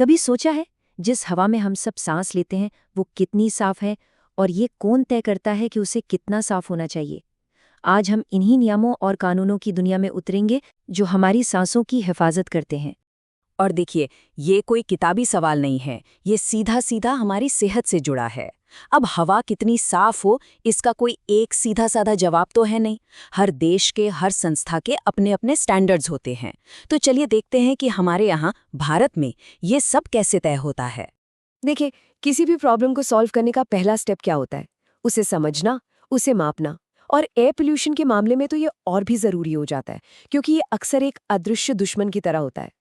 कभी सोचा है जिस हवा में हम सब सांस लेते हैं वो कितनी साफ है, और ये कौन तय करता है कि उसे कितना साफ होना चाहिए? आज हम इन्हीं नियमों और कानूनों की दुनिया में उतरेंगे जो हमारी सांसों की हिफाजत करते हैं। और देखिए, ये कोई किताबी सवाल नहीं है, ये सीधा सीधा हमारी सेहत से जुड़ा है। अब हवा कितनी साफ हो, इसका कोई एक सीधा साधा जवाब तो है नहीं। हर देश के, हर संस्था के अपने अपने स्टैंडर्ड्स होते हैं। तो चलिए देखते हैं कि हमारे यहाँ भारत में ये सब कैसे तय होता है। देखिए, किसी भी प्रॉब्लम को सॉल्व करने का पहला स्टेप क्या होता है? उसे समझना, उसे मापना। और एयर पोल्यूशन के मामले में तो ये और भी ज़रूरी हो जाता है, क्योंकि ये अक्सर एक अदृश्य दुश्मन की तरह होता है।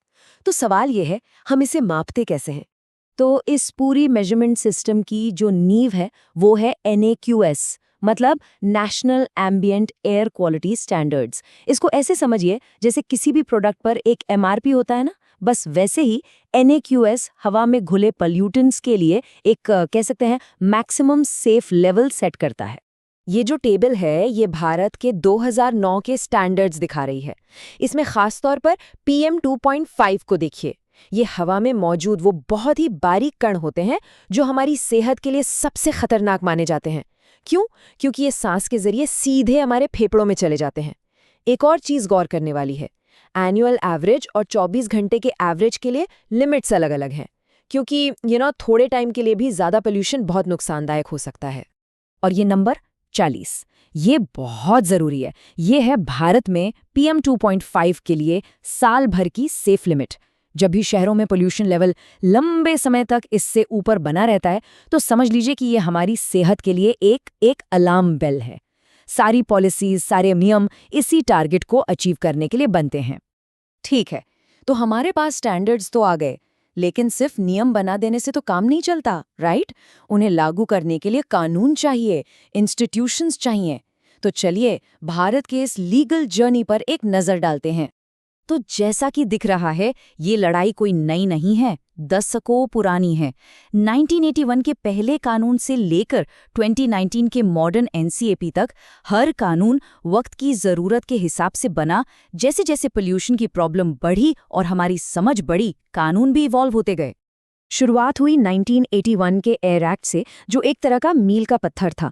तो सवाल ये है, हम इसे मापते कैसे हैं? तो इस पूरी मेजरमेंट सिस्टम की जो नींव है वो है NAQS, मतलब national ambient air quality standards. इसको ऐसे समझिए जैसे किसी भी प्रोडक्ट पर एक MRP होता है ना, बस वैसे ही NAQS हवा में घुले पॉल्यूटेंट्स के लिए एक कह सकते हैं मैक्सिमम सेफ लेवल सेट करता है। ये जो टेबल है, ये भारत के 2009 के स्टैंडर्ड्स दिखा रही है। इसमें खासतौर पर PM 2.5 को देखिए। ये हवा में मौजूद वो बहुत ही बारीक कण होते हैं जो हमारी सेहत के लिए सबसे खतरनाक माने जाते हैं। क्यों? क्योंकि ये सांस के जरिए सीधे हमारे फेफड़ों में चले जाते हैं। एक और चीज़ गौर करने वाली है, एनुअल एवरेज और 24 घंटे के एवरेज के लिए लिमिट्स अलग अलग हैं, क्योंकि थोड़े टाइम के लिए भी ज़्यादा पोल्यूशन बहुत नुकसानदायक हो सकता है। और ये नंबर 40, ये बहुत ज़रूरी है। ये है भारत में PM 2.5 के लिए साल भर की सेफ लिमिट। जब भी शहरों में पोल्यूशन लेवल लंबे समय तक इससे ऊपर बना रहता है तो समझ लीजिए कि ये हमारी सेहत के लिए एक अलार्म बेल है। सारी पॉलिसीज, सारे नियम इसी टारगेट को अचीव करने के लिए बनते हैं। ठीक है, तो हमारे पास स्टैंडर्ड्स तो आ गए, लेकिन सिर्फ नियम बना देने से तो काम नहीं चलता, राइट? उन्हें लागू करने के लिए कानून चाहिए, इंस्टीट्यूशंस चाहिए। तो चलिए भारत के इस लीगल जर्नी पर एक नज़र डालते हैं। तो जैसा कि दिख रहा है, ये लड़ाई कोई नई नहीं है, दशकों पुरानी है। 1981 के पहले कानून से लेकर 2019 के मॉडर्न NCAP तक हर कानून वक्त की ज़रूरत के हिसाब से बना। जैसे जैसे पोल्यूशन की प्रॉब्लम बढ़ी और हमारी समझ बढ़ी, कानून भी इवॉल्व होते गए। शुरुआत हुई 1981 के एयर एक्ट से, जो एक तरह का मील का पत्थर था।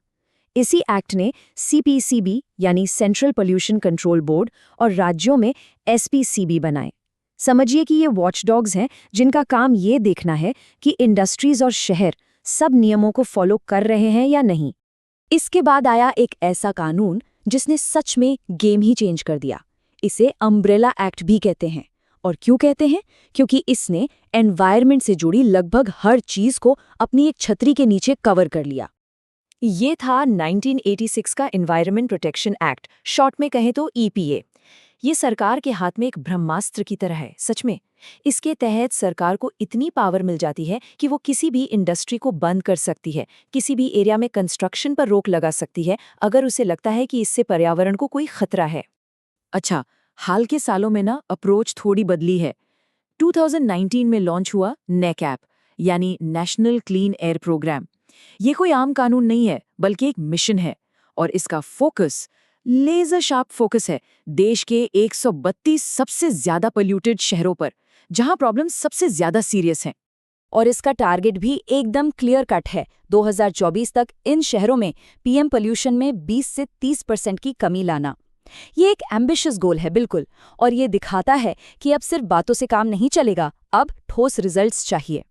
इसी एक्ट ने CPCB यानी सेंट्रल पोल्यूशन कंट्रोल बोर्ड और राज्यों में SPCB बनाए। समझिए कि ये वॉचडॉग्स हैं जिनका काम ये देखना है कि इंडस्ट्रीज और शहर सब नियमों को फॉलो कर रहे हैं या नहीं। इसके बाद आया एक ऐसा कानून जिसने सच में गेम ही चेंज कर दिया। इसे अम्ब्रेला एक्ट भी कहते हैं। और क्यों कहते हैं? क्योंकि इसने एनवायरनमेंट से जुड़ी लगभग हर चीज को अपनी एक छतरी के नीचे कवर कर लिया। ये था 1986 का एनवायरनमेंट प्रोटेक्शन एक्ट, शॉर्ट में कहें तो EPA। ये सरकार के हाथ में एक ब्रह्मास्त्र की तरह है, सच में। इसके तहत सरकार को इतनी पावर मिल जाती है कि वो किसी भी इंडस्ट्री को बंद कर सकती है, किसी भी एरिया में कंस्ट्रक्शन पर रोक लगा सकती है, अगर उसे लगता है कि इससे पर्यावरण को कोई खतरा है। अच्छा, हाल के सालों में ना अप्रोच थोड़ी बदली है। 2019 में लॉन्च हुआ NECAP यानी नेशनल क्लीन एयर प्रोग्राम। ये कोई आम कानून नहीं है, बल्कि एक मिशन है। और इसका फोकस, लेजर शार्प फोकस है, देश के 132 सबसे ज्यादा पोल्यूटेड शहरों पर, जहां प्रॉब्लम सबसे ज्यादा सीरियस हैं। और इसका टारगेट भी एकदम क्लियर कट है। 2024 तक इन शहरों में PM पोल्यूशन में 20 से 30% की कमी लाना। ये एक एम्बिशियस गोल है, बिल्कुल। और ये दिखाता है कि अब सिर्फ बातों से काम नहीं चलेगा, अब ठोस रिजल्ट्स चाहिए।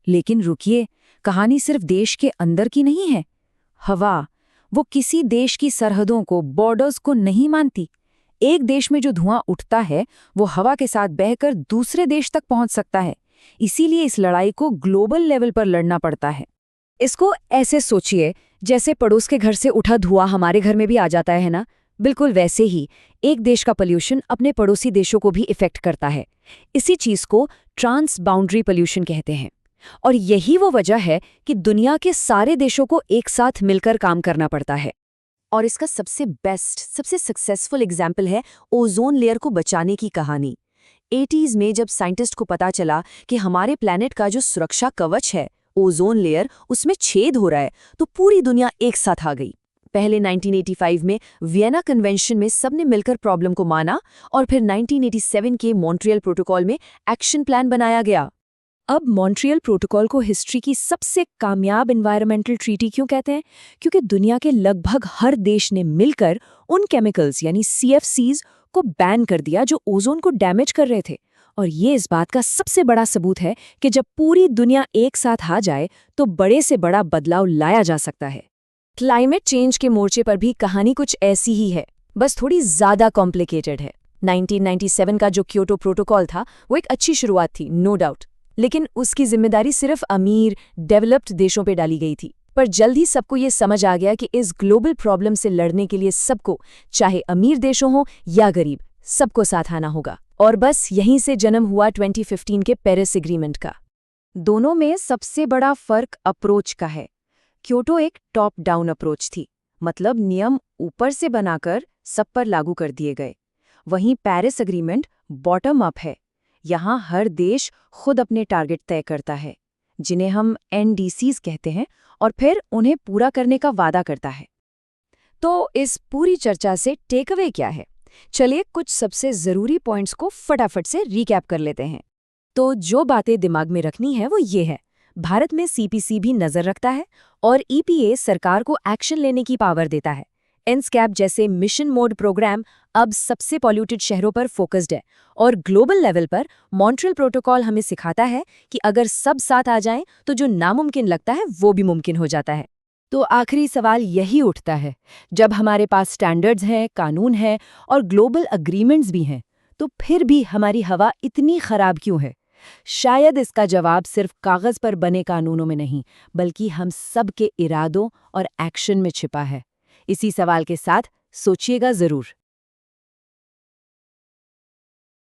लेकिन रुकिए, कहानी सिर्फ देश के अंदर की नहीं है। हवा, वो किसी देश की सरहदों को, बॉर्डर्स को नहीं मानती। एक देश में जो धुआं उठता है वो हवा के साथ बहकर दूसरे देश तक पहुंच सकता है। इसीलिए इस लड़ाई को ग्लोबल लेवल पर लड़ना पड़ता है। इसको ऐसे सोचिए जैसे पड़ोस के घर से उठा धुआं हमारे घर में भी आ जाता है ना, बिल्कुल वैसे ही एक देश का पोल्यूशन अपने पड़ोसी देशों को भी इफेक्ट करता है। इसी चीज को ट्रांस बाउंड्री पोल्यूशन कहते हैं। और यही वो वजह है कि दुनिया के सारे देशों को एक साथ मिलकर काम करना पड़ता है। और इसका सबसे बेस्ट, सबसे सक्सेसफुल एग्जाम्पल है ओजोन लेयर को बचाने की कहानी। 80s में जब साइंटिस्ट को पता चला कि हमारे प्लैनेट का जो सुरक्षा कवच है, ओजोन लेयर, उसमें छेद हो रहा है, तो पूरी दुनिया एक साथ आ गई। पहले 1985 में वियना कन्वेंशन में सबने मिलकर प्रॉब्लम को माना और फिर 1987 के मॉन्ट्रियल प्रोटोकॉल में एक्शन प्लान बनाया गया। अब मॉन्ट्रियल प्रोटोकॉल को हिस्ट्री की सबसे कामयाब एनवायरमेंटल ट्रीटी क्यों कहते हैं? क्योंकि दुनिया के लगभग हर देश ने मिलकर उन केमिकल्स यानी CFCs को बैन कर दिया जो ओजोन को डैमेज कर रहे थे। और ये इस बात का सबसे बड़ा सबूत है कि जब पूरी दुनिया एक साथ आ जाए तो बड़े से बड़ा बदलाव लाया जा सकता है। क्लाइमेट चेंज के मोर्चे पर भी कहानी कुछ ऐसी ही है, बस थोड़ी ज्यादा कॉम्प्लिकेटेड है। 1997 का जो क्योटो प्रोटोकॉल था वो एक अच्छी शुरुआत थी, नो डाउट, लेकिन उसकी जिम्मेदारी सिर्फ अमीर डेवलप्ड देशों पे डाली गई थी। पर जल्द ही सबको ये समझ आ गया कि इस ग्लोबल प्रॉब्लम से लड़ने के लिए सबको, चाहे अमीर देशों हो या गरीब, सबको साथ आना होगा। और बस यहीं से जन्म हुआ 2015 के पेरिस एग्रीमेंट का। दोनों में सबसे बड़ा फर्क अप्रोच का है। क्योटो एक टॉप डाउन अप्रोच थी, मतलब नियम ऊपर से बनाकर सब पर लागू कर दिए गए। वहीं पेरिस एग्रीमेंट बॉटम अप है। यहाँ हर देश खुद अपने टारगेट तय करता है, जिन्हें हम NDCs कहते हैं, और फिर उन्हें पूरा करने का वादा करता है। तो इस पूरी चर्चा से टेक अवे क्या है? चलिए कुछ सबसे जरूरी पॉइंट्स को फटाफट से रिकैप कर लेते हैं। तो जो बातें दिमाग में रखनी है वो ये है, भारत में CPC भी नजर रखता है और EPA सरकार को एक्शन लेने की पावर देता है। NSCAP जैसे मिशन मोड प्रोग्राम अब सबसे पॉल्यूटेड शहरों पर फोकस्ड है, और ग्लोबल लेवल पर मॉन्ट्रियल प्रोटोकॉल हमें सिखाता है कि अगर सब साथ आ जाएं तो जो नामुमकिन लगता है वो भी मुमकिन हो जाता है। तो आखिरी सवाल यही उठता है, जब हमारे पास स्टैंडर्ड्स हैं, कानून है और ग्लोबल अग्रीमेंट्स भी हैं, तो फिर भी हमारी हवा इतनी खराब क्यों है? शायद इसका जवाब सिर्फ कागज पर बने कानूनों में नहीं, बल्कि हम सब के इरादों और एक्शन में छिपा है। इसी सवाल के साथ सोचिएगा जरूर।